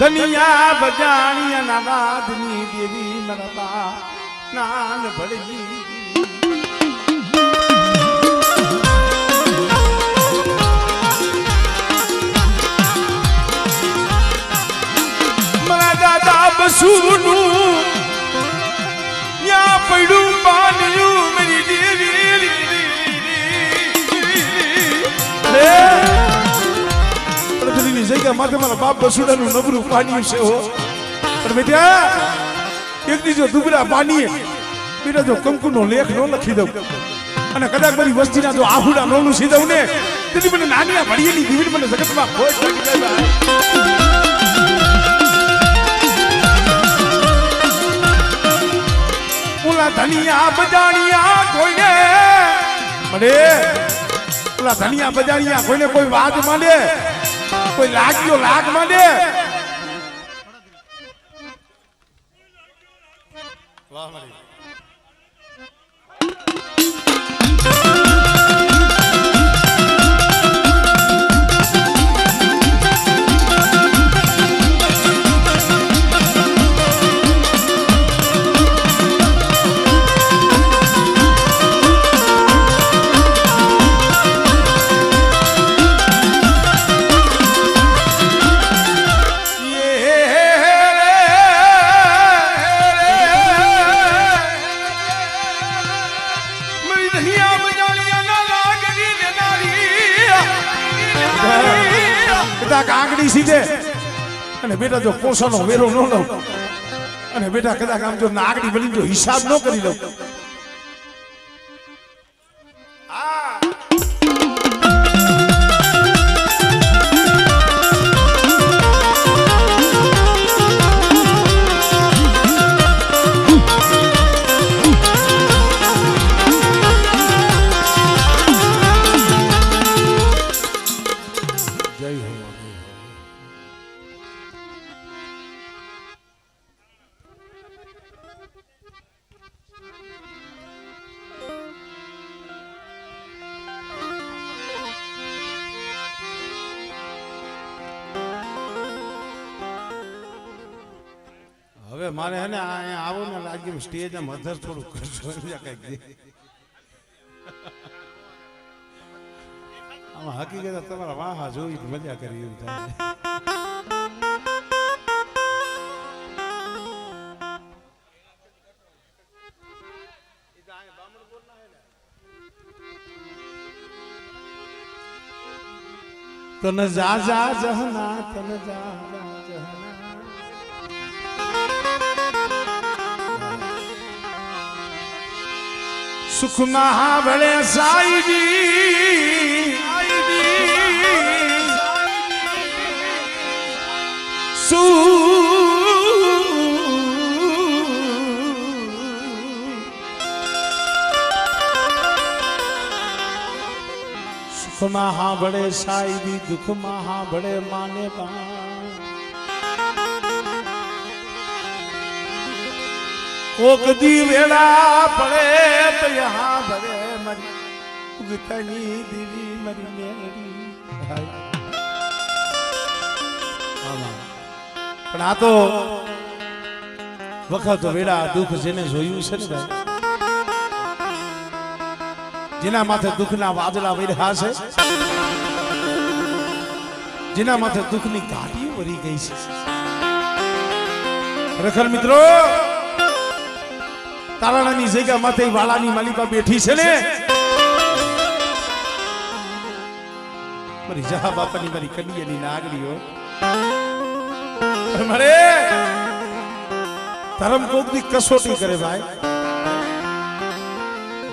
ધનિયા બજાણિયા ના વાદની દેવી મરબા નાન ભળજી મારા દાદા બસુનું યા પડ્યું પાન્યું મેરી દેવી જગ્યા માથે મારા બાપ બસુડાનું નબરું પાણી છે હો પણ બેટા એક દીજો દુબરા પાણીએ બેટા જો કંકુનો લેખ નો લખી દઉં અને કદાચ મારી વસ્તીના જો આહુડા નોનું સી દઉં ને તેથી મને નાનિયા ભળીએની દીવી મને જગતમાં ખોટ લાગી જાય ઓલા ધનિયા બજાણિયા કોઈને મળે ઓલા ધનિયા બજાણિયા કોઈને કોઈ વાત માંડે કોઈ લાગ્યો લાગ માંડે વાહ મારી આંગળી સીધે અને બેટા જો પોષણનો વેરો ન લઉં અને બેટા કદાચ આમ જો નાગડી બની જો હિસાબ ન કરી લઉં હવે મારે હે ને અહીંયા આવો ને લાગ્યું સ્ટેજ આમ અધર થોડું કરજો કઈક આમાં હકીકત તમારા વાહા જોઈ મજા કરી એવું થાય તન જા જા જહના તન જા જા જહના સુખ મહાબળે સાઈજી સુખ મહાબળે સાઈજી દુઃખ મહાબળે માને પા કોક દી વેળા પડે તો યહાં ભરે મરી ઉગતની દીવી મરી મેરી પણ આ તો વખત વેળા દુઃખ જેને જોયું છે ને ભાઈ જેના માથે દુઃખના વાદળા વરહ્યા છે જેના માથે દુઃખની ઘાટીઓ વરી ગઈ છે ખરેખર મિત્રો તારાણાની જગ્યા માથે વાલાની માલિકા બેઠી છે ને મારી જહા બાપાની મારી કન્યાની નાગરીઓ મારે ધર્મ કોકની કસોટી કરે ભાઈ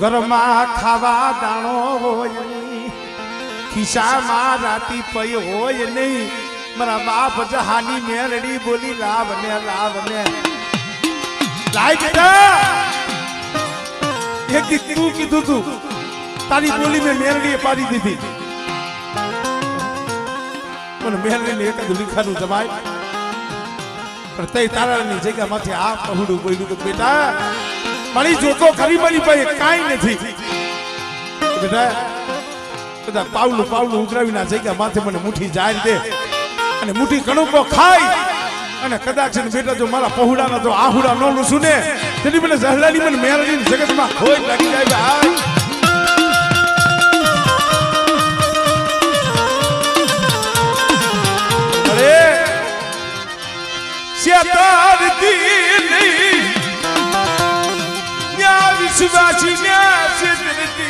ઘરમાં ખાવા દાણો હોય નહીં ખિસ્સામાં રાતી પઈ હોય નહીં મારા બાપ જહાની મેરડી બોલી લાવ ને લાય બેટા એક દી તું કીધું તું તારી બોલી મેં મેરડીએ પાડી દીધી મને મેરડીને એક જ લીખાનું જમાય પણ તઈ તારાની જગ્યામાંથી આ પહોળું બોલ્યું તો બેટા મારી જોતો ખરી મારી પાસે કાંઈ નથી બેટા કદા પાવલું ઉઘરાવીના જગ્યા માથે મને મુઠ્ઠી જારી દે અને મુઠ્ઠી કણુકો ખાઈ અને કદાચ છે ને બેટા જો મારા પહોળાના જો આહુડા નો લૂસું ને તેની મને જહલાની મને મેલડી જગતમાં ખોટ લાગી જાય ભાઈ. અરે શેતાર દી ન્યા વિશ્વાસી ન્યા શેતરતી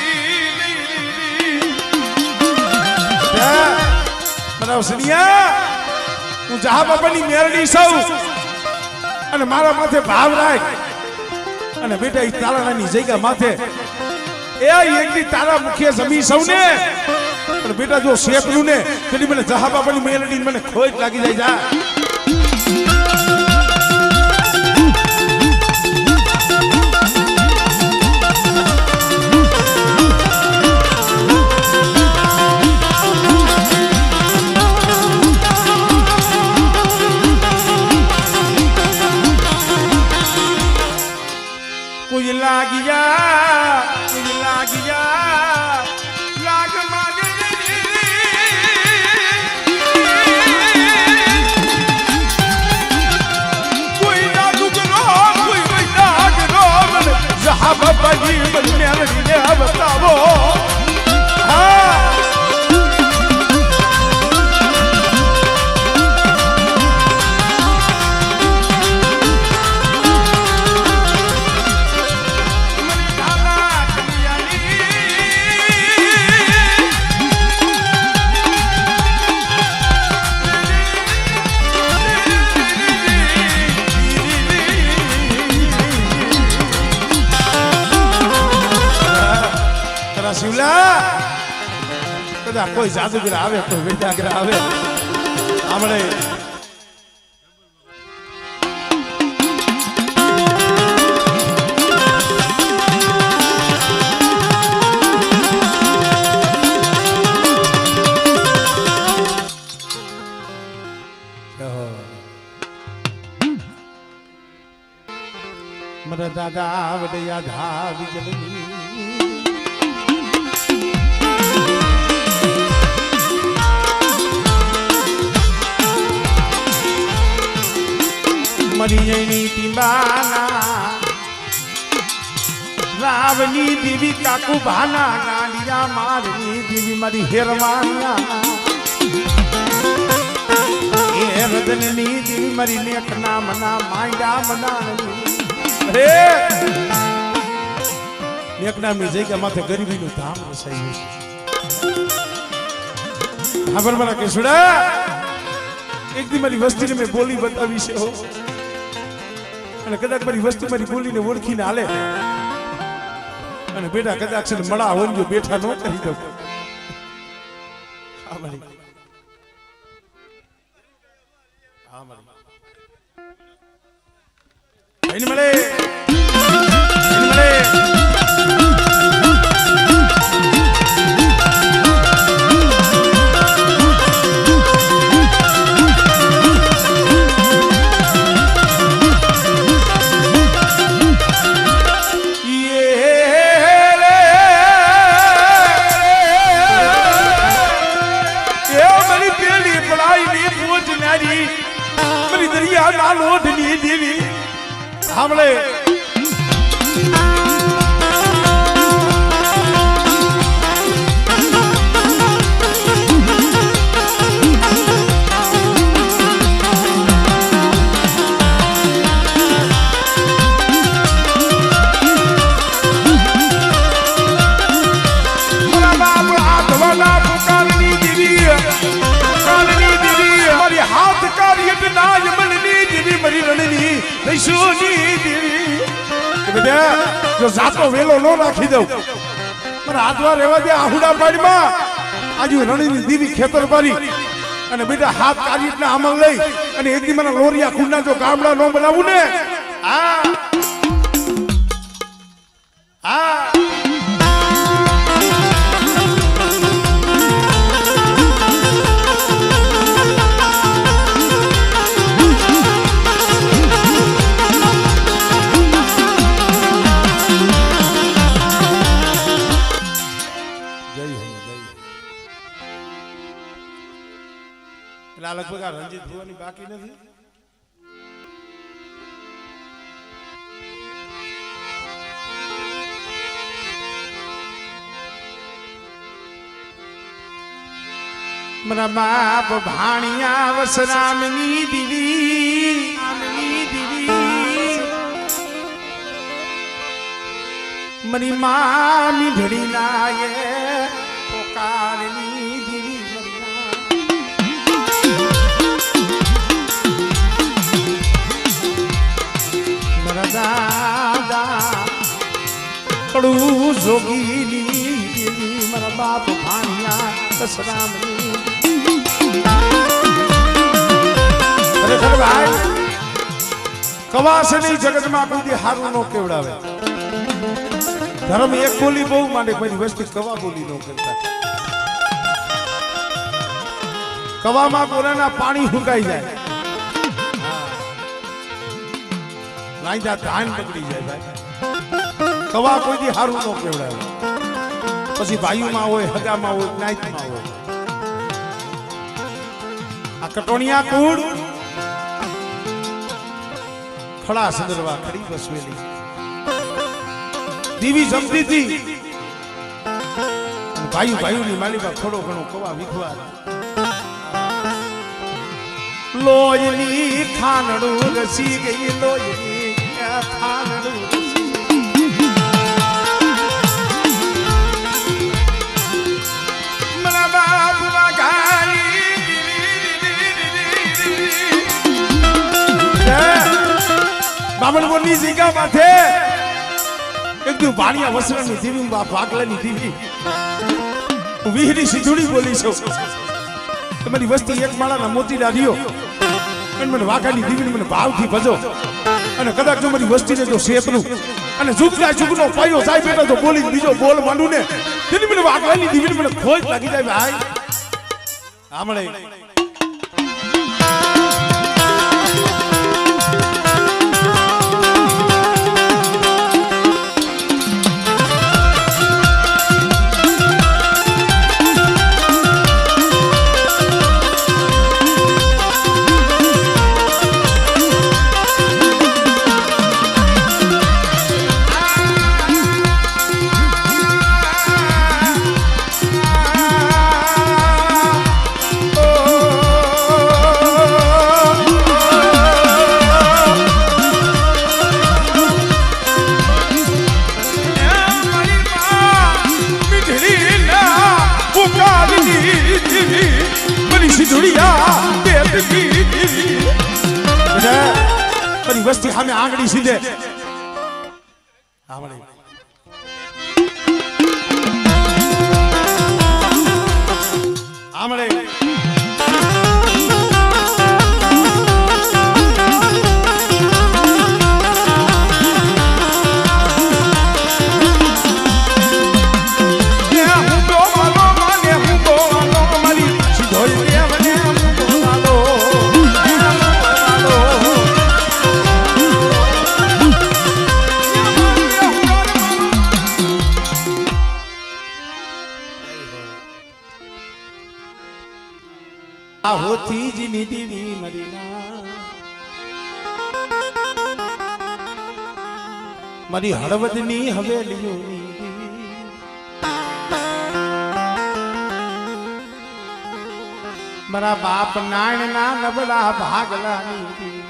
મારા સનિયા હું જહા બાપાની મેરડી સૌ અને મારા માથે ભાવ રાખ અને બેટા ઈ તારાની જગ્યા માથે એ એકની તારા મુખે જમી સૌને અને બેટા જો શેતરું ને તેની મને જહા બાપાની મેરડી મને ખોટ લાગી જાય જા. કોઈ લાગિયા લાગ માગે કોઈ ના દુગરો કોઈ ના ગરો મને જહા બાપાજી મને મેરડીને બતાવો. હા શિવલા કદાચ કોઈ જાદુગર આવે કોઈ વૈદ્યાગર આવે આપણે મારા દાદા વડયા ધાવી જલની મરિયની ટીંબાના રાવની દેવી કાકુ ભાના ગાંડિયા મારની દેવી મારી હેરવાણિયા એ રદનની દેવી મારી નેકના મના માંડા મનાની રે નેકનામની જગ્યા માથે ગરીબીનું ધામ વસાયું છે. હા બરાબર કેશુડા એક દી મારી વસ્તીને મેં બોલી બતાવી છે હો અને કદાચ મારી વસ્તી મારી બોલીને ઓળખીને હાલે અને બેટા કદાચ છે મળા હોંજો બેઠા ન કરી દઉં. હા મારી હા મારી મળે દેવી સાંભળે જાતો વેલો ન રાખી દઉં પણ હાથવા રહેવા દે આહુડા પાડીમાં આજુ રણીની દીવી ખેતર પાડી અને બેટા હાથ કાઢી એટલે આમાં લઈ અને એક દી મને લોરિયા ખુંડા જો ગામડા ન બનાવું ને આ આ લગભગ આ રંજીત ભુવાની બાકી નથી મારા બાપ ભાણિયા વસરામની દીવી મરી મામી ઢળી નાયે પોકારની દીવી મારા દાદા કડું જોગીની દેવી મારા બાપ ભાણિયા વસરામની ખરેખર ભાઈ કવાસની જગતમાં કોઈ હારું નો કેવડાવે ધર્મ એક બોલી બહુ માંડે કોઈ વસ્તી કવા બોલી નો કરતા કવામાં બોલાના પાણી સુકાઈ જાય લાઈદા ધાન પકડી જાય ભાઈ કવા કોઈ દી હારું નો કેવડાવે પછી ભાઈઓમાં હોય હગામાં હોય નાઈતમાં હોય આ કટોણિયા કુળ ખડા સંદર્ભા ખડી બસવેલી દીવી જમતી હતી ભાઈઓની માલીમાં થોડો ઘણો કવા વિખવા લોયની ખાનડું રસી ગઈ લોયની ખાનડું મરા બાપ બામણ બોલની જગ્યા માથે એકદમ ભાણિયા વસરાની દીવી ભાગલાની દીવી હું વિહરી સિંધુડી બોલી છું તમારી વસ્તી એક માળાના મોતી દાદીઓ અને મને વાઘાની દીવીને મને ભાવથી ભજો અને કદાચ જો મારી વસ્તીને જો શેતરું અને ઝુકના ઝુકનો પાયો જાય બેટા તો બોલી બીજો બોલ માંડું ને તેની મને વાઘાની દીવીને મને ખોજ લાગી જાય ભાઈ આમળે વસ્તી સામે આંગળી સીધે આમળે હોતી જ દીવી મરીના મારી હળવદની હવેલીઓની મારા બાપ નાણના નબળા ભાગલાની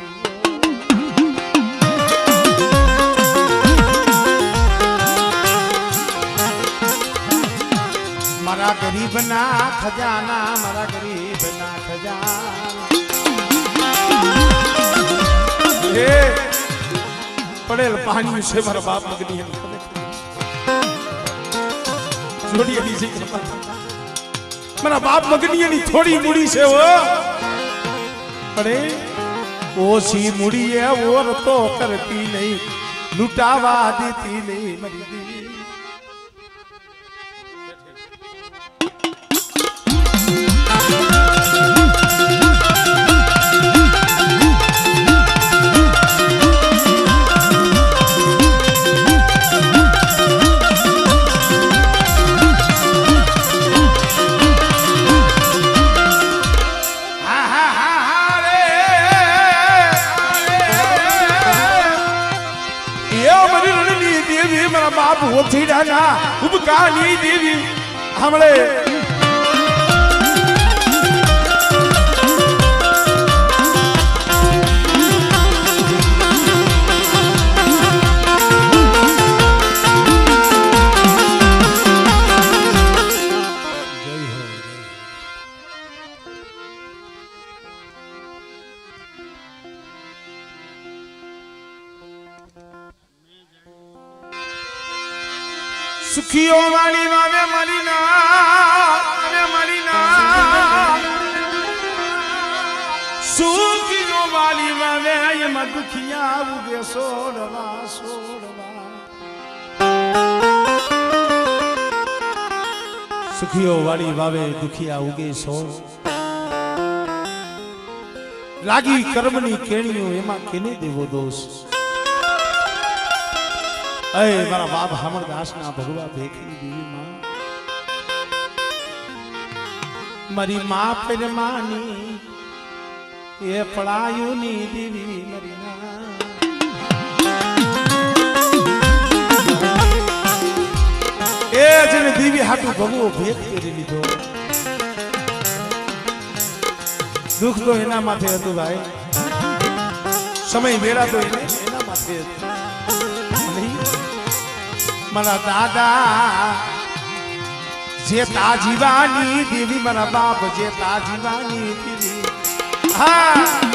મારા ગરીબના ખજાના મારા ગરીબના ખજાના હે પડેલ પાણી છે મારા બાપ મગની જોડી છે મારા બાપ મગની થોડી મૂડી છે ઓ પડે ઓછી મૂડી એ ઓર તો કરતી નહીં લૂટાવા દેતી નહીં મરી દી बाप होती डाना उपकानी देवी हमले સુખીઓ વાળી વાવે મારી ના સુખીઓ વાળી વાવે એમાં દુખિયા ઉગે સોડવા સુખીઓ વાળી વાવે દુખિયા ઉગે સોડ લાગી કર્મની કેણીઓ એમાં કેને દેવો દોષ અય મારા બાપ હામરદાસ ના ભગવા ભેખી દેવી માં મારી માં પરમાની એ પડાયું ની દેવી મારી ના એ જેને દેવી હાટુ ભગવો ભેખ કરી લીધો દુઃખ તો એના માથે હતું ભાઈ સમય વેળા તો એના માથે હતું મારા દાદા જે તાજીવાની દેવી મારા બાપ જે તાજીવાની દેવી હા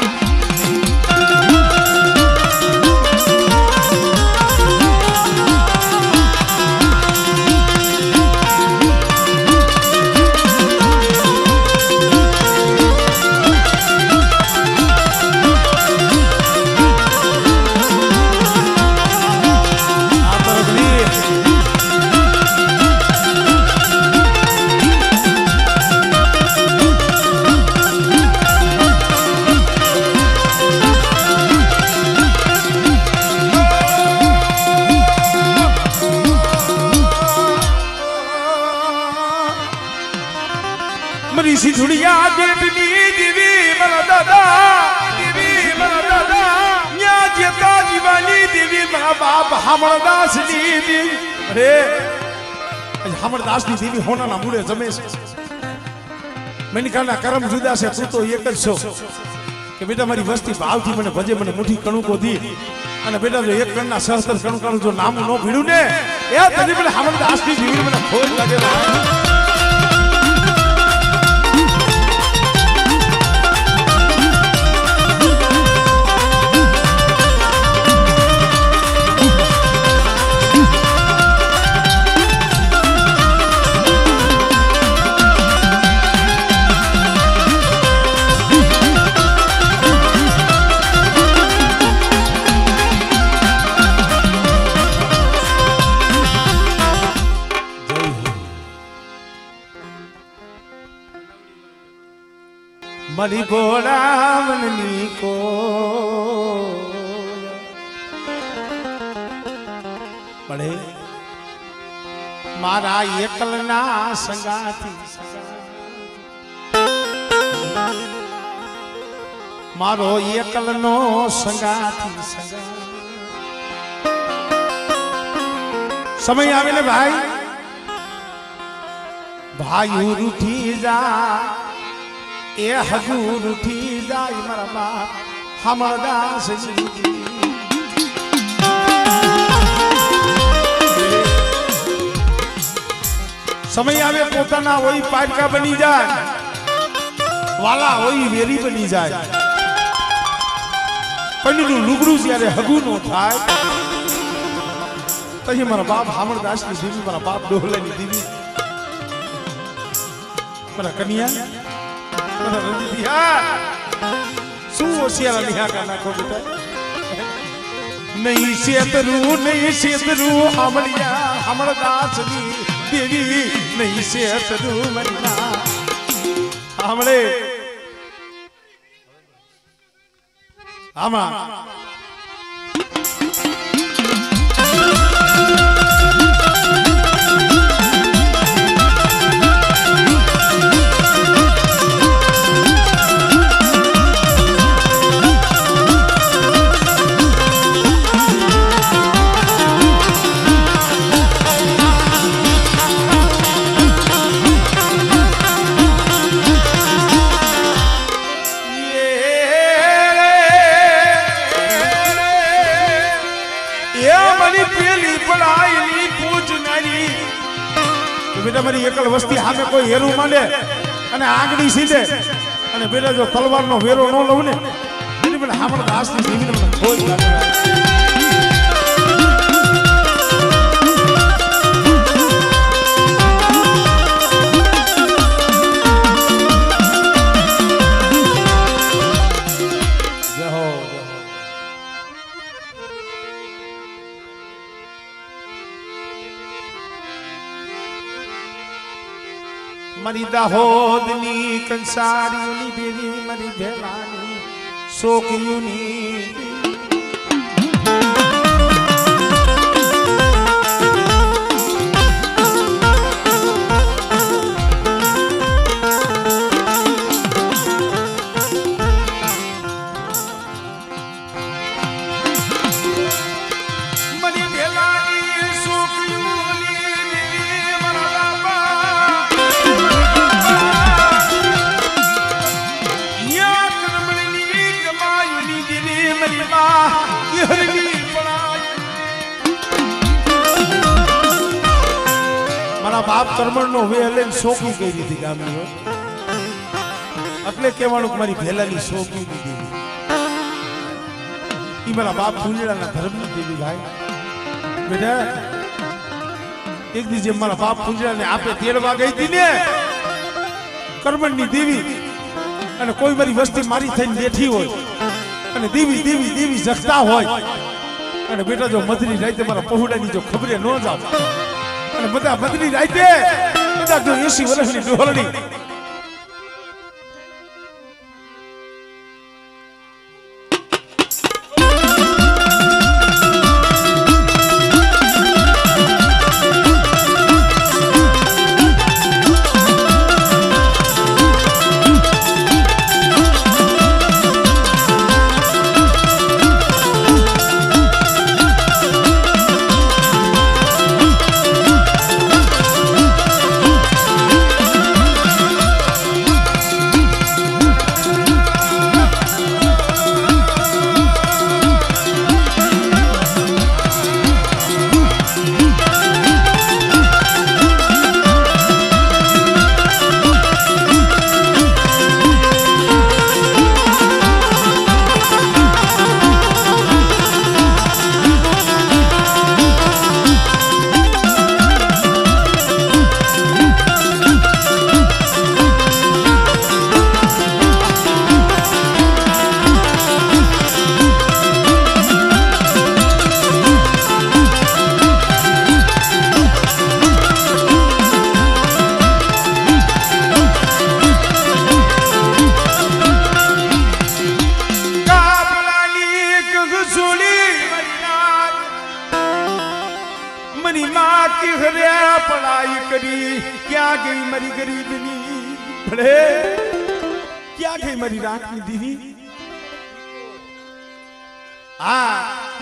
સિધુડિયા દેવની દેવી મારા દાદા ન્યા જેતા જીવાની દેવી મારા બાપ હામળદાસ ની દેવી અરે હામળદાસ ની દેવી હોનાના મૂળે જમે છે મનિકાના કરમ જુદા છે તું તો એક જ છો કે બેટા મારી વસ્તી ભાવથી મને ભજે મને મુઠ્ઠી કણુકો દી અને બેટા જો એક કણના સહસ્ત્ર કણુકાનું જો નામ ન ભીડું ને એ તને મને હામળદાસ ની દેવી મને ખોજ લાગે મરી બોલાવની કો પડે મારા એકલના સંગાથી મારો એકલનો સંગાથી સમય આવે ને ભાઈ ભાઈ રૂઠી જા એ હજુર ઉઠી જાય મારા બાપ હામળદાસ સમય આવે પોતાના હોય પાટકા બની જાય વાલા હોય વેરી બની જાય પન્નીનું લુગડું જ્યારે હગું નો થાય પછી મારા બાપ હામળદાસ ની દેવી મારા બાપ ડોહલાની દેવી મારા કન્યા શું હોશિયાર લિહા કા નાખો બેટા નહીં શેતરું હામળિયા હામળદાસ ની દેવી નહીં શેતરું મરિયા હામળે આમાં બેટા મારી એકલ વસ્તી સામે કોઈ હેરું માંડે અને આગળી સીધે અને બેટા જો તલવારનો વેરો ન લઉં ને એની મને હામળદાસ ની દેવીને મને ખોજ લાગે મારી દાહોદની કંસારીઓની દેવી મારી ભેલાની શોકીઓની બાપ કર્મણ નો વેલ શોકી કરી દીધી ગામની એટલે કહેવાનું કે મારી ભેલાની શોકી દીધી ઈ મારા બાપ ફૂંજડાના ધર્મની દેવી ભાઈ બેટા એક દી જેમ મારા બાપ ફૂંજડાને આપે તેડવા ગઈ હતી ને કર્મણની દેવી અને કોઈ મારી વસ્તી મારી થઈને બેઠી હોય અને દેવી દેવી દેવી જગતા હોય અને બેટા જો મધની રાતે મારા પહોડાની જો ખબરે ન જાવ અને બધા બદલી રાતે બધા જો 80 વર્ષની ડોહરણી मनी माँ की घरे पढ़ाई करी क्या गई मरी गरीबनी भले क्या गई मरी रात में दीदी हाँ